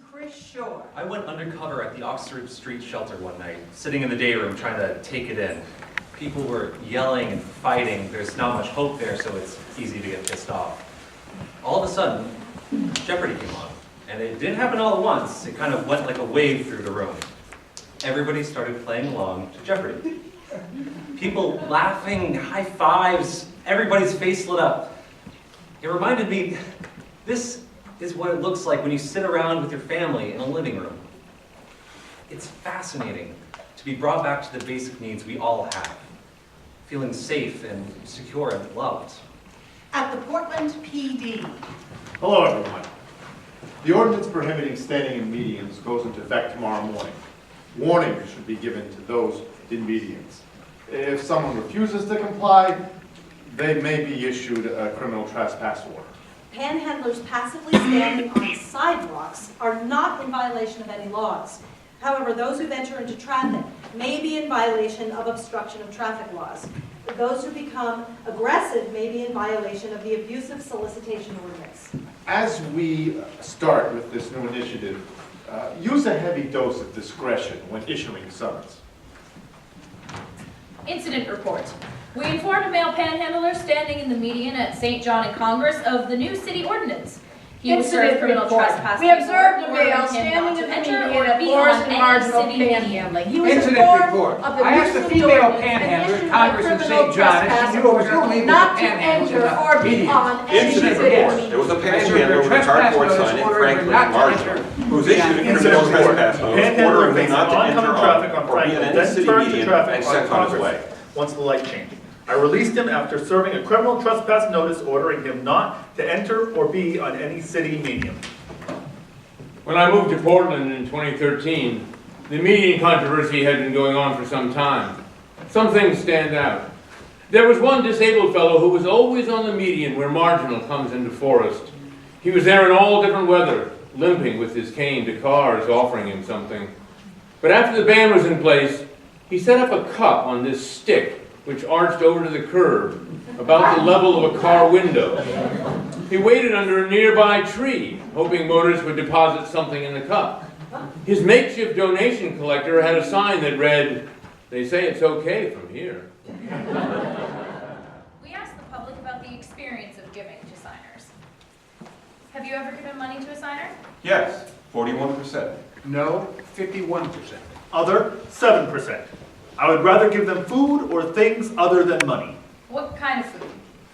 Chris Shore. I went undercover at the Oxford Street shelter one night, sitting in the day room trying to take it in. People were yelling and fighting. There's not much hope there, so it's easy to get pissed off. All of a sudden, Jeopardy came on. And it didn't happen all at once. It kind of went like a wave through the room. Everybody started playing along to Jeopardy. People laughing, high fives, everybody's face lit up. It reminded me, this is what it looks like when you sit around with your family in a living room. It's fascinating to be brought back to the basic needs we all have. Feeling safe and secure and loved. At the Portland PD. Hello, everyone. The ordinance prohibiting standing in medians goes into effect tomorrow morning. Warning should be given to those in medians. If someone refuses to comply, they may be issued a criminal trespass order. Panhandlers passively standing on sidewalks are not in violation of any laws. However, those who venture into traffic may be in violation of obstruction of traffic laws. Those who become aggressive may be in violation of the abusive solicitation ordinance. As we start with this new initiative, use a heavy dose of discretion when issuing summons. Incident report. We informed a male panhandler standing in the median at St. John and Congress of the new city ordinance. He was served criminal trespass. We observed a male standing in the median at Forest and Marginal panhandling. He was Incident report. Of the I asked the female panhandler in Congress in St. John if she knew it was illegal not to to panhandle enter or be on any Incident city report. median. There was a I served panhandler a with a trespass cardboard notice sign in ordering Franklin, not to Marginal, enter. who's issued a criminal Incident report. trespass notice Panhandler ordering makes me not to oncoming enter traffic on on or be Franklin, in any then city turns to median traffic and on sets on his Congress way. once the light changed. I released him after serving a criminal trespass notice ordering him not to enter or be on any city median. When I moved to Portland in 2013, the median controversy had been going on for some time. Some things stand out. There was one disabled fellow who was always on the median where Marginal comes into Forest. He was there in all different weather, limping with his cane to cars offering him something. But after the ban was in place, he set up a cup on this stick which arched over to the curb, about the level of a car window. He waited under a nearby tree, hoping motorists would deposit something in the cup. His makeshift donation collector had a sign that read, "They say it's okay from here." We asked the public about the experience of giving to signers. Have you ever given money to a signer? Yes, 41%. No, 51%. Other, 7%. I would rather give them food or things other than money. What kind of food?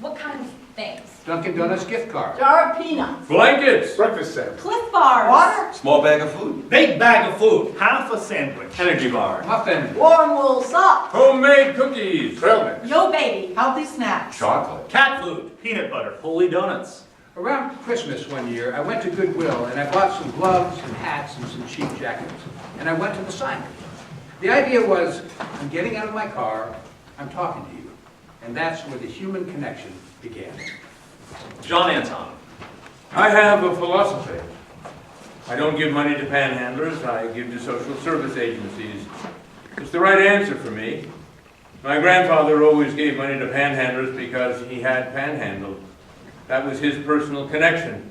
What kind of things? Dunkin' Donuts gift card. Jar of peanuts. Blankets! Breakfast set. Cliff bars. Water. Small bag of food. Big bag of food. Half a sandwich. Energy bar. Muffin. Warm wool socks. Homemade cookies! Trail mix. Yo baby. Healthy snacks. Chocolate. Cat food. Peanut butter. Holy donuts. Around Christmas one year, I went to Goodwill and I bought some gloves and hats and some cheap jackets. And I went to the signer. The idea was, I'm getting out of my car, I'm talking to you. And that's where the human connection began. John Anton. I have a philosophy. I don't give money to panhandlers, I give to social service agencies. It's the right answer for me. My grandfather always gave money to panhandlers because he had panhandled. That was his personal connection.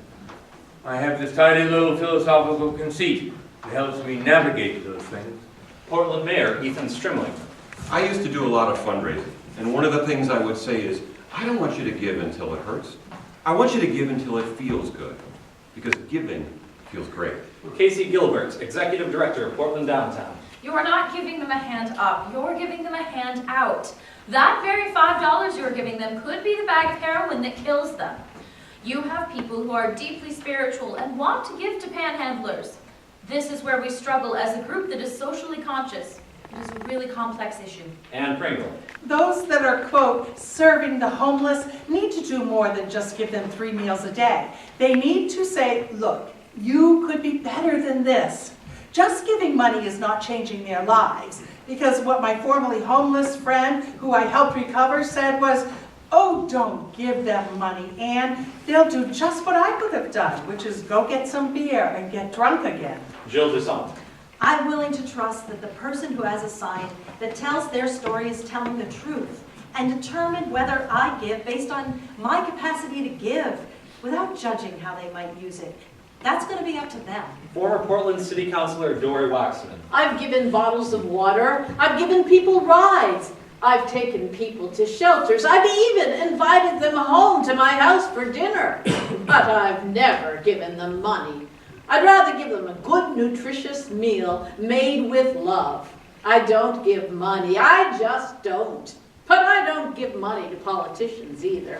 I have this tiny little philosophical conceit that helps me navigate those things. Portland Mayor Ethan Strimling. I used to do a lot of fundraising, and one of the things I would say is, I don't want you to give until it hurts. I want you to give until it feels good, because giving feels great. Casey Gilbert, Executive Director of Portland Downtown. You are not giving them a hand up, you're giving them a hand out. That very $5 you're giving them could be the bag of heroin that kills them. You have people who are deeply spiritual and want to give to panhandlers. This is where we struggle as a group that is socially conscious. It is a really complex issue. Anne Pringle. Those that are, quote, serving the homeless need to do more than just give them 3 meals a day. They need to say, look, you could be better than this. Just giving money is not changing their lives. Because what my formerly homeless friend, who I helped recover, said was, oh, don't give them money, Anne. They'll do just what I could have done, which is go get some beer and get drunk again. Jill Dussault. I'm willing to trust that the person who has a sign that tells their story is telling the truth and determine whether I give based on my capacity to give without judging how they might use it. That's going to be up to them. Former Portland City Councilor Dory Waxman. I've given bottles of water. I've given people rides. I've taken people to shelters. I've even invited them home to my house for dinner. But I've never given them money. I'd rather give them a good, nutritious meal made with love. I don't give money. I just don't. But I don't give money to politicians either.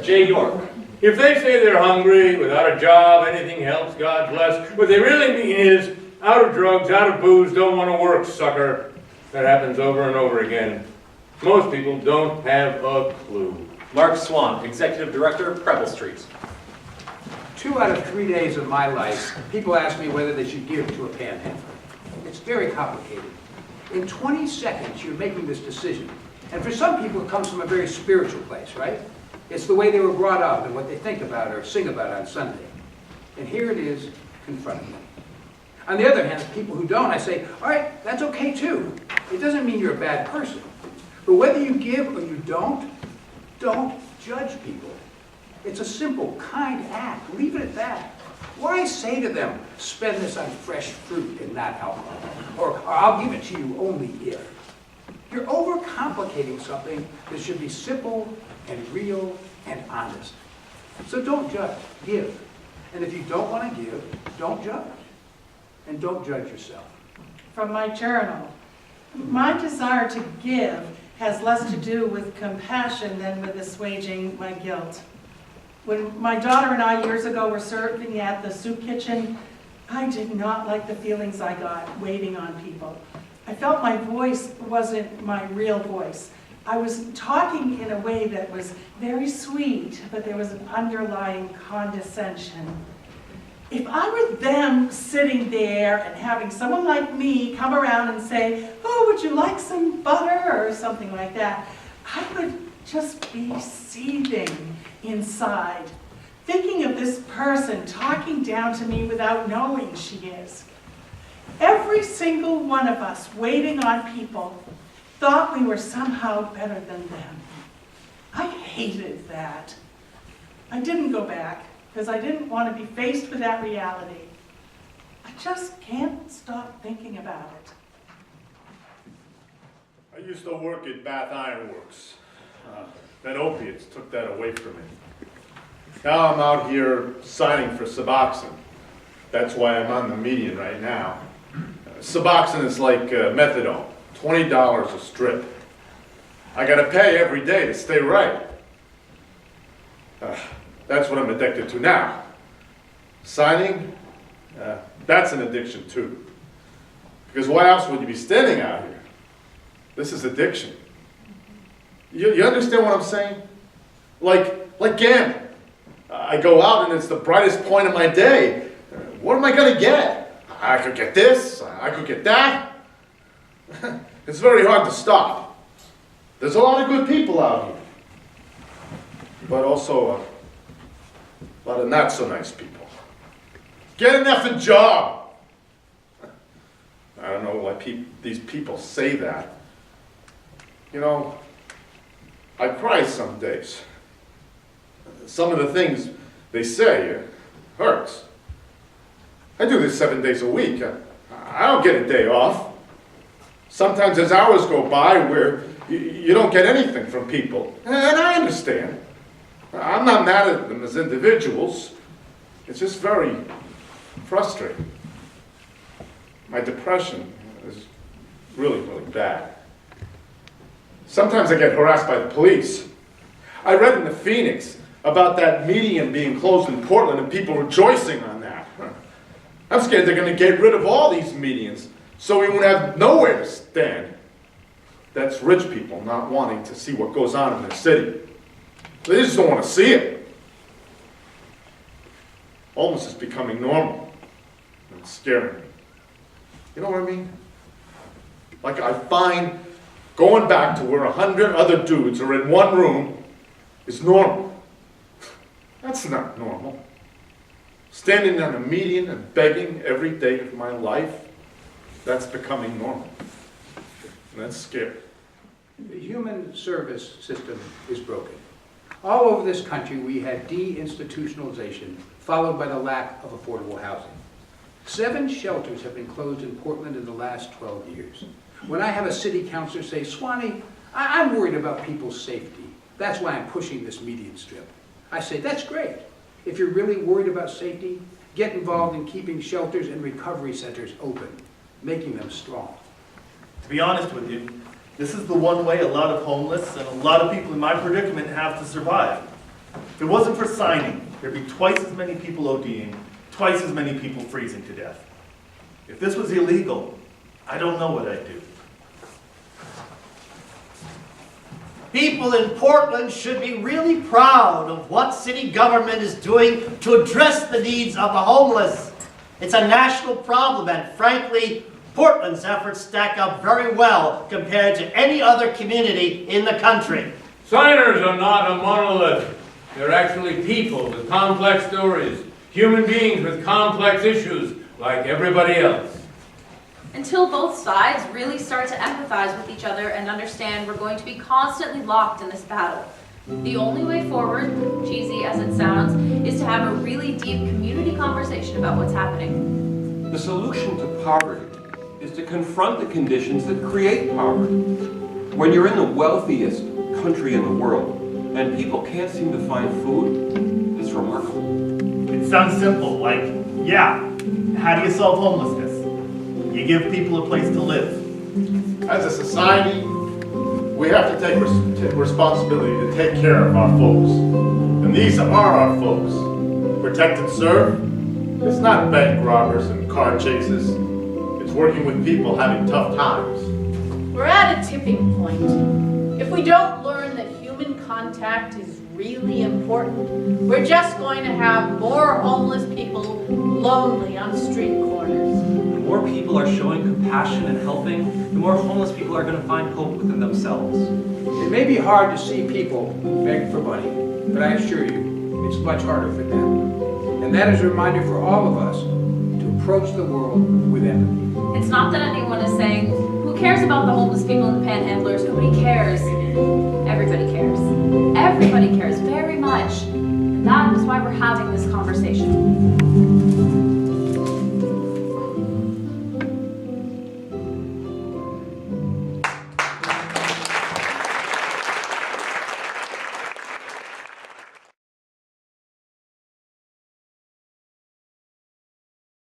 Jay York. If they say they're hungry, without a job, anything helps, God bless, what they really mean is, out of drugs, out of booze, don't want to work, sucker. That happens over and over again. Most people don't have a clue. Mark Swan, Executive Director, Preble Street. 2 out of 3 days of my life, people ask me whether they should give to a panhandler. It's very complicated. In 20 seconds, you're making this decision. And for some people, it comes from a very spiritual place, right? It's the way they were brought up and what they think about or sing about on Sunday. And here it is, confronting them. On the other hand, people who don't, I say, all right, that's okay too. It doesn't mean you're a bad person. But whether you give or you don't judge people. It's a simple, kind act. Leave it at that. Why say to them, spend this on fresh fruit and not alcohol? Or I'll give it to you only if. You're overcomplicating something that should be simple and real and honest. So don't judge, give. And if you don't want to give, don't judge. And don't judge yourself. From my journal, my desire to give has less to do with compassion than with assuaging my guilt. When my daughter and I years ago were serving at the soup kitchen, I did not like the feelings I got waiting on people. I felt my voice wasn't my real voice. I was talking in a way that was very sweet, but there was an underlying condescension. If I were them sitting there and having someone like me come around and say, oh, would you like some butter or something like that, I would just be seething inside, thinking of this person talking down to me without knowing she is. Every single one of us waiting on people thought we were somehow better than them. I hated that. I didn't go back because I didn't want to be faced with that reality. I just can't stop thinking about it. I used to work at Bath Iron Works. Then opiates took that away from me. Now I'm out here signing for Suboxone. That's why I'm on the median right now. Suboxone is like methadone, $20 a strip. I gotta pay every day to stay right. That's what I'm addicted to now. Signing, that's an addiction too. Because why else would you be standing out here? This is addiction. You understand what I'm saying? Like gambling. I go out and it's the brightest point of my day. What am I gonna get? I could get this, I could get that. It's very hard to stop. There's a lot of good people out here. But also a lot of not so nice people. Get an effing job! I don't know why these people say that. You know, I cry some days. Some of the things they say hurts. I do this 7 days a week. I don't get a day off. Sometimes there's hours go by where you don't get anything from people. And I understand. I'm not mad at them as individuals. It's just very frustrating. My depression is really, really bad. Sometimes I get harassed by the police. I read in the Phoenix about that median being closed in Portland and people rejoicing on that. I'm scared they're going to get rid of all these medians so we won't have nowhere to stand. That's rich people not wanting to see what goes on in their city. They just don't want to see it. Almost is becoming normal. And it's scaring me. You know what I mean? Like I find going back to where 100 other dudes are in one room is normal. That's not normal. Standing on a median and begging every day of my life, that's becoming normal. And that's scary. The human service system is broken. All over this country, we had deinstitutionalization, followed by the lack of affordable housing. 7 shelters have been closed in Portland in the last 12 years. When I have a city councilor say, Swanee, I'm worried about people's safety. That's why I'm pushing this median strip. I say, that's great. If you're really worried about safety, get involved in keeping shelters and recovery centers open, making them strong. To be honest with you, this is the one way a lot of homeless and a lot of people in my predicament have to survive. If it wasn't for signing, there'd be twice as many people ODing, twice as many people freezing to death. If this was illegal, I don't know what I'd do. People in Portland should be really proud of what city government is doing to address the needs of the homeless. It's a national problem, and frankly, Portland's efforts stack up very well compared to any other community in the country. Signers are not a monolith. They're actually people with complex stories, human beings with complex issues, like everybody else. Until both sides really start to empathize with each other and understand we're going to be constantly locked in this battle. The only way forward, cheesy as it sounds, is to have a really deep community conversation about what's happening. The solution to poverty is to confront the conditions that create poverty. When you're in the wealthiest country in the world and people can't seem to find food, it's remarkable. It sounds simple, like, yeah, how do you solve homelessness? You give people a place to live. As a society, we have to take responsibility to take care of our folks. And these are our folks. Protect and serve, it's not bank robbers and car chases. It's working with people having tough times. We're at a tipping point. If we don't learn that human contact is really important, we're just going to have more homeless people lonely on street corners. The more people are showing compassion and helping, the more homeless people are going to find hope within themselves. It may be hard to see people beg for money, but I assure you, it's much harder for them. And that is a reminder for all of us to approach the world with empathy. It's not that anyone is saying, who cares about the homeless people and the panhandlers? Nobody cares. Everybody cares. Everybody cares very much. And that is why we're having this conversation.